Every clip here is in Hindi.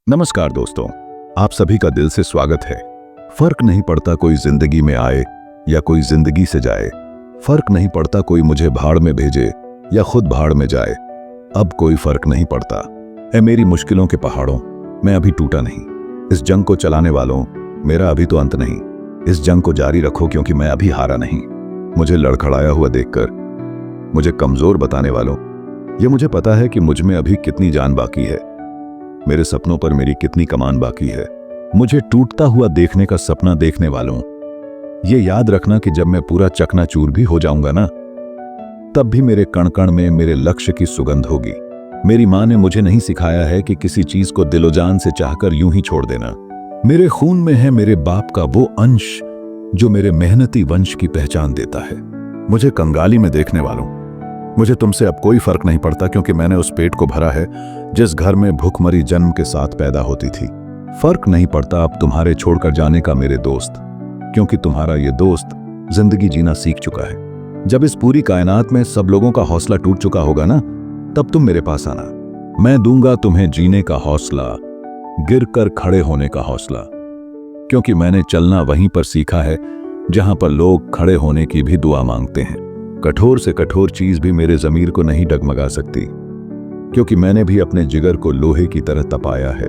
नमस्कार दोस्तों, आप सभी का दिल से स्वागत है। फर्क नहीं पड़ता कोई जिंदगी में आए या कोई जिंदगी से जाए। फर्क नहीं पड़ता कोई मुझे भाड़ में भेजे या खुद भाड़ में जाए। अब कोई फर्क नहीं पड़ता। ऐ मेरी मुश्किलों के पहाड़ों, मैं अभी टूटा नहीं। इस जंग को चलाने वालों, मेरा अभी तो अंत नहीं। इस जंग को जारी रखो क्योंकि मैं अभी हारा नहीं। मुझे लड़खड़ाया हुआ देखकर मुझे कमजोर बताने वालों, ये मुझे पता है कि मुझ में अभी कितनी जान बाकी है। मेरे सपनों पर मेरी कितनी कमान बाकी है। मुझे टूटता हुआ देखने का सपना देखने वालों, ये याद रखना कि जब मैं पूरा चकनाचूर भी हो जाऊंगा ना, तब भी मेरे कण कण में मेरे लक्ष्य की सुगंध होगी। मेरी माँ ने मुझे नहीं सिखाया है कि किसी चीज को दिलो जान से चाहकर यूं ही छोड़ देना। मेरे खून में है मेरे बाप का वो अंश जो मेरे मेहनती वंश की पहचान देता है। मुझे कंगाली में देखने वालों, मुझे तुमसे अब कोई फर्क नहीं पड़ता क्योंकि मैंने उस पेट को भरा है जिस घर में भूखमरी जन्म के साथ पैदा होती थी। फर्क नहीं पड़ता अब तुम्हारे छोड़कर जाने का मेरे दोस्त, क्योंकि तुम्हारा ये दोस्त जिंदगी जीना सीख चुका है। जब इस पूरी कायनात में सब लोगों का हौसला टूट चुका होगा ना, तब तुम मेरे पास आना। मैं दूंगा तुम्हें जीने का हौसला, गिरकर खड़े होने का हौसला, क्योंकि मैंने चलना वहीं पर सीखा है जहां पर लोग खड़े होने की भी दुआ मांगते हैं। कठोर से कठोर चीज भी मेरे जमीर को नहीं डगमगा सकती, क्योंकि मैंने भी अपने जिगर को लोहे की तरह तपाया है।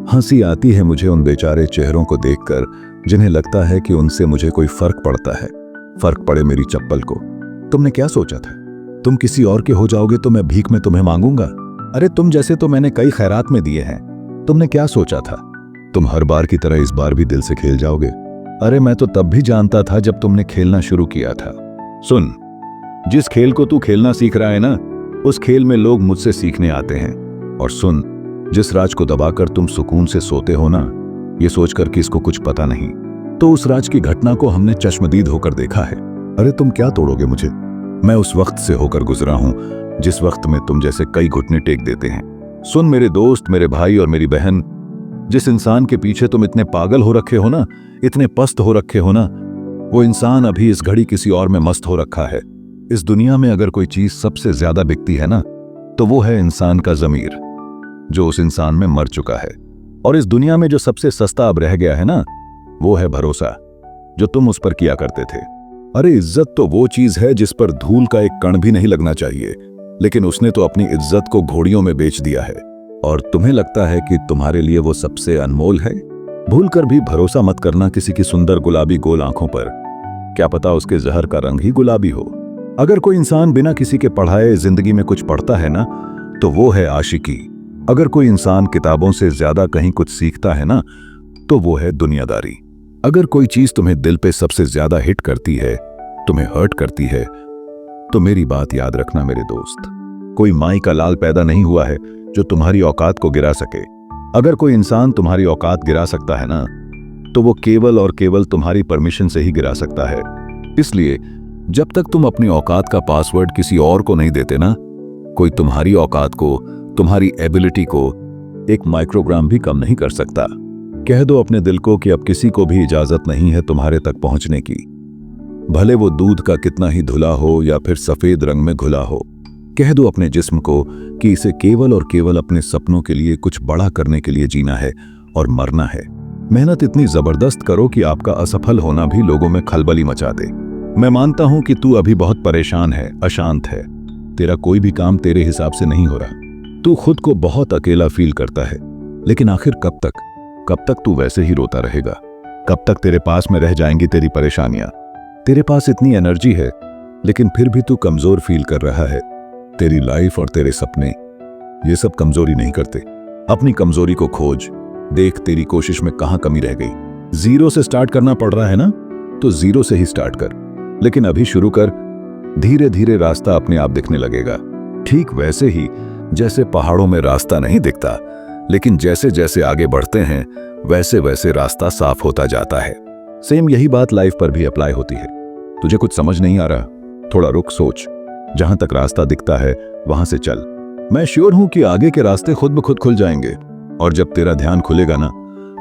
हंसी आती है मुझे उन बेचारे चेहरों को देखकर जिन्हें लगता है कि उनसे मुझे कोई फर्क पड़ता है। फर्क पड़े मेरी चप्पल को। तुमने क्या सोचा था? तुम किसी और के हो जाओगे तो मैं भीख में तुम्हें मांगूंगा? अरे तुम जैसे तो मैंने कई खैरात में दिए हैं। तुमने क्या सोचा था? तुम हर बार की तरह इस बार भी दिल से खेल जाओगे? अरे मैं तो तब भी जानता था जब तुमने खेलना शुरू किया था। सुन, जिस खेल को तू खेलना सीख रहा है ना, उस खेल में लोग मुझसे सीखने आते हैं। और सुन, जिस राज को दबाकर तुम सुकून से सोते हो ना, ये सोचकर कि इसको कुछ पता नहीं, तो उस राज की घटना को हमने चश्मदीद होकर देखा है। अरे तुम क्या तोड़ोगे मुझे? मैं उस वक्त से होकर गुजरा हूं जिस वक्त में तुम जैसे कई घुटने टेक देते हैं। सुन मेरे दोस्त, मेरे भाई और मेरी बहन, जिस इंसान के पीछे तुम इतने पागल हो रखे हो ना, इतने पस्त हो रखे हो ना, वो इंसान अभी इस घड़ी किसी और में मस्त हो रखा है। इस दुनिया में अगर कोई चीज सबसे ज्यादा बिकती है ना, तो वो है इंसान का ज़मीर, जो उस इंसान में मर चुका है। और इस दुनिया में जो सबसे सस्ता अब रह गया है ना, वो है भरोसा, जो तुम उस पर किया करते थे। अरे इज्जत तो वो चीज है जिस पर धूल का एक कण भी नहीं लगना चाहिए, लेकिन उसने तो अपनी इज्जत को घोड़ियों में बेच दिया है। और तुम्हें लगता है कि तुम्हारे लिए वो सबसे अनमोल है? भूलकर भी भरोसा मत करना किसी की सुंदर गुलाबी गोल आंखों पर। क्या पता उसके जहर का रंग ही गुलाबी हो। अगर कोई इंसान बिना किसी के पढ़ाए जिंदगी में कुछ पढ़ता है ना, तो वो है आशिकी। अगर कोई इंसान किताबों से ज्यादा कहीं कुछ सीखता है ना, तो वो है दुनियादारी। अगर कोई चीज तुम्हें दिल पे सबसे ज्यादा हिट करती है, तुम्हें हर्ट करती है, तो मेरी बात याद रखना मेरे दोस्त, कोई माई का लाल पैदा नहीं हुआ है जो तुम्हारी औकात को गिरा सके। अगर कोई इंसान तुम्हारी औकात गिरा सकता है ना, तो वो केवल और केवल तुम्हारी परमिशन से ही गिरा सकता है। इसलिए जब तक तुम अपनी औकात का पासवर्ड किसी और को नहीं देते ना, कोई तुम्हारी औकात को, तुम्हारी एबिलिटी को एक माइक्रोग्राम भी कम नहीं कर सकता। कह दो अपने दिल को कि अब किसी को भी इजाजत नहीं है तुम्हारे तक पहुंचने की, भले वो दूध का कितना ही धुला हो या फिर सफेद रंग में घुला हो। कह दो अपने जिस्म को कि इसे केवल और केवल अपने सपनों के लिए कुछ बड़ा करने के लिए जीना है और मरना है। मेहनत इतनी जबरदस्त करो कि आपका असफल होना भी लोगों में खलबली मचा दे। मैं मानता हूं कि तू अभी बहुत परेशान है, अशांत है। तेरा कोई भी काम तेरे हिसाब से नहीं हो रहा। तू खुद को बहुत अकेला फील करता है, लेकिन आखिर कब तक तू वैसे ही रोता रहेगा? कब तक तेरे पास में रह जाएंगी तेरी परेशानियां? तेरे पास इतनी एनर्जी है, लेकिन फिर भी तू कमजोर फील कर रहा है। तेरी लाइफ और तेरे सपने, ये सब कमजोरी नहीं करते। अपनी कमजोरी को खोज, देख तेरी कोशिश में कहां कमी रह गई। जीरो से स्टार्ट करना पड़ रहा है ना, तो जीरो से ही स्टार्ट कर, लेकिन अभी शुरू कर। धीरे धीरे रास्ता अपने आप दिखने लगेगा। ठीक वैसे ही जैसे पहाड़ों में रास्ता नहीं दिखता, लेकिन जैसे जैसे आगे बढ़ते हैं वैसे वैसे रास्ता साफ होता जाता है। सेम यही बात लाइफ पर भी अप्लाई होती है। तुझे कुछ समझ नहीं आ रहा? थोड़ा रुक, सोच। जहां तक रास्ता दिखता है वहां से चल। मैं श्योर हूं कि आगे के रास्ते खुद ब खुद खुल जाएंगे। और जब तेरा ध्यान खुलेगा ना,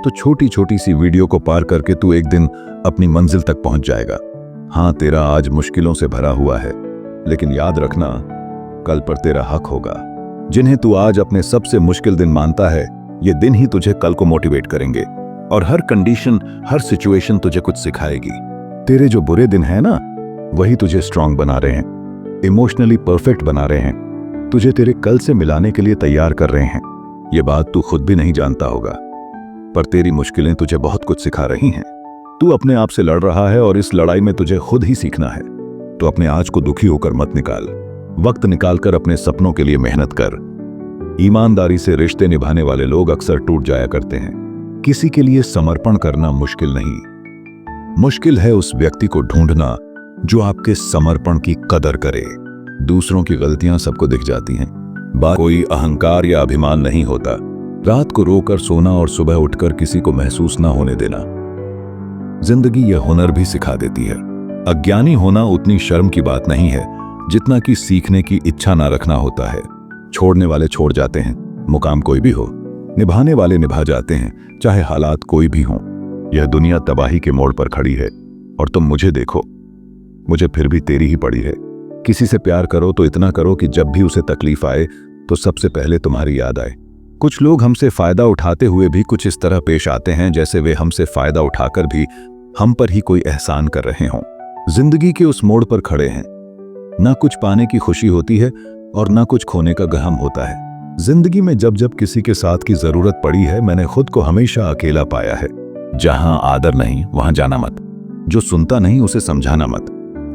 तो छोटी छोटी सी वीडियो को पार करके तू एक दिन अपनी मंजिल तक पहुंच जाएगा। हाँ, तेरा आज मुश्किलों से भरा हुआ है, लेकिन याद रखना, कल पर तेरा हक होगा। जिन्हें तू आज अपने सबसे मुश्किल दिन मानता है, ये दिन ही तुझे कल को मोटिवेट करेंगे और हर कंडीशन, हर सिचुएशन तुझे कुछ सिखाएगी। तेरे जो बुरे दिन हैं ना, वही तुझे स्ट्रांग बना रहे हैं, इमोशनली परफेक्ट बना रहे हैं, तुझे तेरे कल से मिलाने के लिए तैयार कर रहे हैं। ये बात तू खुद भी नहीं जानता होगा, पर तेरी मुश्किलें तुझे बहुत कुछ सिखा रही हैं। तू अपने आप से लड़ रहा है और इस लड़ाई में तुझे खुद ही सीखना है। तो अपने आज को दुखी होकर मत निकाल, वक्त निकालकर अपने सपनों के लिए मेहनत कर। ईमानदारी से रिश्ते निभाने वाले लोग अक्सर टूट जाया करते हैं। किसी के लिए समर्पण करना मुश्किल नहीं, मुश्किल है उस व्यक्ति को ढूंढना जो आपके समर्पण की कदर करे। दूसरों की गलतियां सबको दिख जाती हैं, बात कोई अहंकार या अभिमान नहीं होता। रात को रोकर सोना और सुबह उठकर किसी को महसूस ना होने देना। जिंदगी यह हुनर भी सिखा देती है। अज्ञानी होना उतनी शर्म की बात नहीं है जितना कि सीखने की इच्छा ना रखना होता है। छोड़ने वाले छोड़ जाते हैं, मुकाम कोई भी हो। निभाने वाले निभा जाते हैं, चाहे हालात कोई भी हों। यह दुनिया तबाही के मोड़ पर खड़ी है और तुम मुझे देखो, मुझे फिर भी तेरी ही पड़ी है। किसी से प्यार करो तो इतना करो कि जब भी उसे तकलीफ आए तो सबसे पहले तुम्हारी याद आए। कुछ लोग हमसे फायदा उठाते हुए भी कुछ इस तरह पेश आते हैं जैसे वे हमसे फायदा उठाकर भी हम पर ही कोई एहसान कर रहे हों। जिंदगी के उस मोड़ पर खड़े हैं, ना कुछ पाने की खुशी होती है और ना कुछ खोने का गहम होता है। जिंदगी में जब जब किसी के साथ की जरूरत पड़ी है, मैंने खुद को हमेशा अकेला पाया है। जहां आदर नहीं वहां जाना मत, जो सुनता नहीं उसे समझाना मत,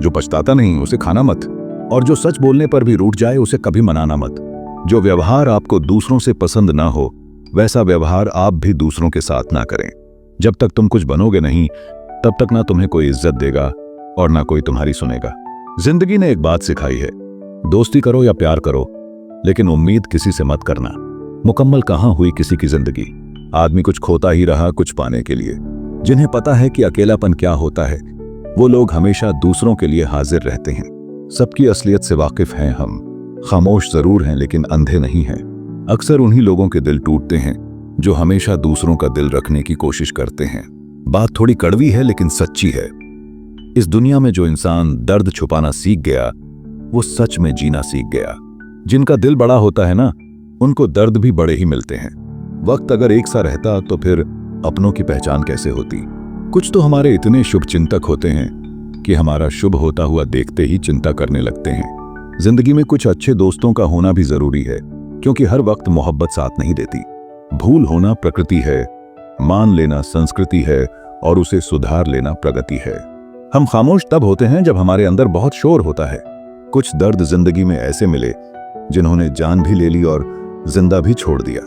जो पछताता नहीं उसे खाना मत, और जो सच बोलने पर भी रूठ जाए उसे कभी मनाना मत। जो व्यवहार आपको दूसरों से पसंद ना हो, वैसा व्यवहार आप भी दूसरों के साथ ना करें। जब तक तुम कुछ बनोगे नहीं, तब तक ना तुम्हें कोई इज्जत देगा और ना कोई तुम्हारी सुनेगा। जिंदगी ने एक बात सिखाई है, दोस्ती करो या प्यार करो, लेकिन उम्मीद किसी से मत करना। मुकम्मल कहां हुई किसी की जिंदगी। आदमी कुछ खोता ही रहा कुछ पाने के लिए। जिन्हें पता है कि अकेलापन क्या होता है, वो लोग हमेशा दूसरों के लिए हाजिर रहते हैं। सबकी असलियत से वाकिफ हैं हम, खामोश जरूर हैं लेकिन अंधे नहीं हैं। अक्सर उन्हीं लोगों के दिल टूटते हैं जो हमेशा दूसरों का दिल रखने की कोशिश करते हैं। बात थोड़ी कड़वी है लेकिन सच्ची है। इस दुनिया में जो इंसान दर्द छुपाना सीख गया, वो सच में जीना सीख गया। जिनका दिल बड़ा होता है ना, उनको दर्द भी बड़े ही मिलते हैं। वक्त अगर एक सा रहता तो फिर अपनों की पहचान कैसे होती। कुछ तो हमारे इतने शुभ चिंतक होते हैं कि हमारा शुभ होता हुआ देखते ही चिंता करने लगते हैं। जिंदगी में कुछ अच्छे दोस्तों का होना भी जरूरी है, क्योंकि हर वक्त मोहब्बत साथ नहीं देती। भूल होना प्रकृति है, मान लेना संस्कृति है और उसे सुधार लेना प्रगति है। हम खामोश तब होते हैं जब हमारे अंदर बहुत शोर होता है। कुछ दर्द जिंदगी में ऐसे मिले जिन्होंने जान भी ले ली और जिंदा भी छोड़ दिया।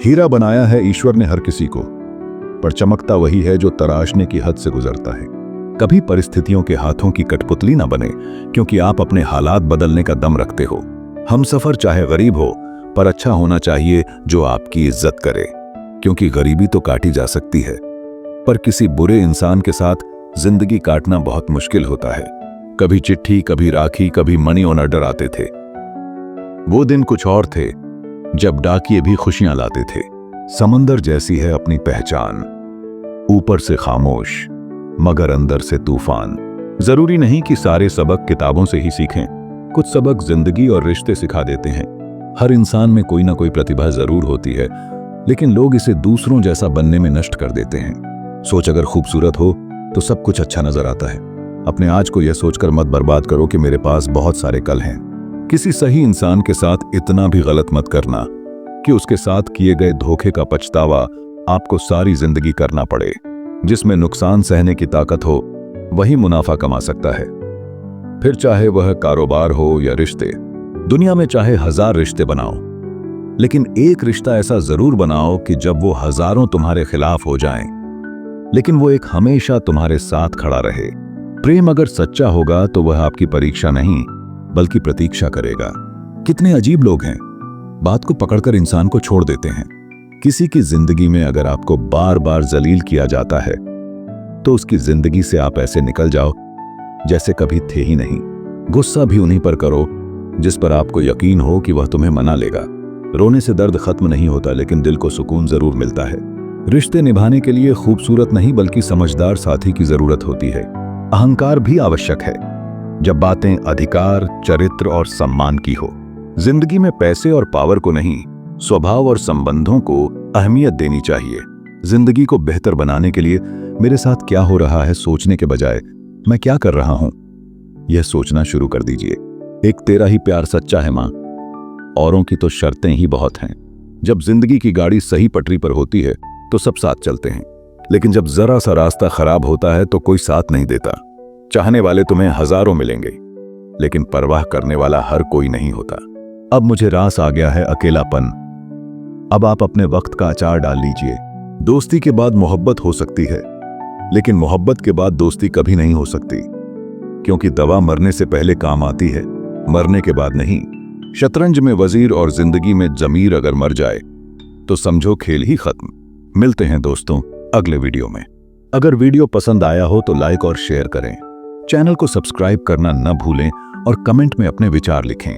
हीरा बनाया है ईश्वर ने हर किसी को, पर चमकता वही है जो तराशने की हद से गुजरता है। कभी परिस्थितियों के हाथों की कठपुतली ना बने, क्योंकि आप अपने हालात बदलने का दम रखते हो। हमसफर चाहे गरीब हो, पर अच्छा होना चाहिए जो आपकी इज्जत करे, क्योंकि गरीबी तो काटी जा सकती है, पर किसी बुरे इंसान के साथ जिंदगी काटना बहुत मुश्किल होता है। कभी चिट्ठी, कभी राखी, कभी मनी ऑर्डर आते थे। वो दिन कुछ और थे जब डाकिये भी खुशियां लाते थे। समंदर जैसी है अपनी पहचान, ऊपर से खामोश मगर अंदर से तूफान। जरूरी नहीं कि सारे सबक किताबों से ही सीखें, कुछ सबक जिंदगी और रिश्ते सिखा देते हैं। हर इंसान में कोई ना कोई प्रतिभा जरूर होती है, लेकिन लोग इसे दूसरों जैसा बनने में नष्ट कर देते हैं। सोच अगर खूबसूरत हो तो सब कुछ अच्छा नजर आता है। अपने आज को यह सोचकर मत बर्बाद करो कि मेरे पास बहुत सारे कल हैं। किसी सही इंसान के साथ इतना भी गलत मत करना कि उसके साथ किए गए धोखे का पछतावा आपको सारी जिंदगी करना पड़े। जिसमें नुकसान सहने की ताकत हो, वही मुनाफा कमा सकता है, फिर चाहे वह कारोबार हो या रिश्ते। दुनिया में चाहे 1000 रिश्ते बनाओ, लेकिन एक रिश्ता ऐसा जरूर बनाओ कि जब वो हजारों तुम्हारे खिलाफ हो जाएं, लेकिन वो एक हमेशा तुम्हारे साथ खड़ा रहे। प्रेम अगर सच्चा होगा तो वह आपकी परीक्षा नहीं बल्कि प्रतीक्षा करेगा। कितने अजीब लोग हैं, बात को पकड़कर इंसान को छोड़ देते हैं। किसी की जिंदगी में अगर आपको बार बार जलील किया जाता है तो उसकी जिंदगी से आप ऐसे निकल जाओ जैसे कभी थे ही नहीं। गुस्सा भी उन्हीं पर करो जिस पर आपको यकीन हो कि वह तुम्हें मना लेगा। रोने से दर्द खत्म नहीं होता, लेकिन दिल को सुकून जरूर मिलता है। रिश्ते निभाने के लिए खूबसूरत नहीं बल्कि समझदार साथी की जरूरत होती है। अहंकार भी आवश्यक है जब बातें अधिकार, चरित्र और सम्मान की हो। जिंदगी में पैसे और पावर को नहीं, स्वभाव और संबंधों को अहमियत देनी चाहिए। जिंदगी को बेहतर बनाने के लिए मेरे साथ क्या हो रहा है सोचने के बजाय मैं क्या कर रहा हूं, यह सोचना शुरू कर दीजिए। एक तेरा ही प्यार सच्चा है मां, औरों की तो शर्तें ही बहुत हैं। जब जिंदगी की गाड़ी सही पटरी पर होती है तो सब साथ चलते हैं, लेकिन जब जरा सा रास्ता खराब होता है तो कोई साथ नहीं देता। चाहने वाले तुम्हें हजारों मिलेंगे, लेकिन परवाह करने वाला हर कोई नहीं होता। अब मुझे रास आ गया है अकेलापन। अब आप अपने वक्त का अचार डाल लीजिए। दोस्ती के बाद मोहब्बत हो सकती है, लेकिन मोहब्बत के बाद दोस्ती कभी नहीं हो सकती, क्योंकि दवा मरने से पहले काम आती है, मरने के बाद नहीं। शतरंज में वजीर और जिंदगी में जमीर अगर मर जाए तो समझो खेल ही खत्म। मिलते हैं दोस्तों अगले वीडियो में। अगर वीडियो पसंद आया हो तो लाइक और शेयर करें, चैनल को सब्सक्राइब करना न भूलें और कमेंट में अपने विचार लिखें।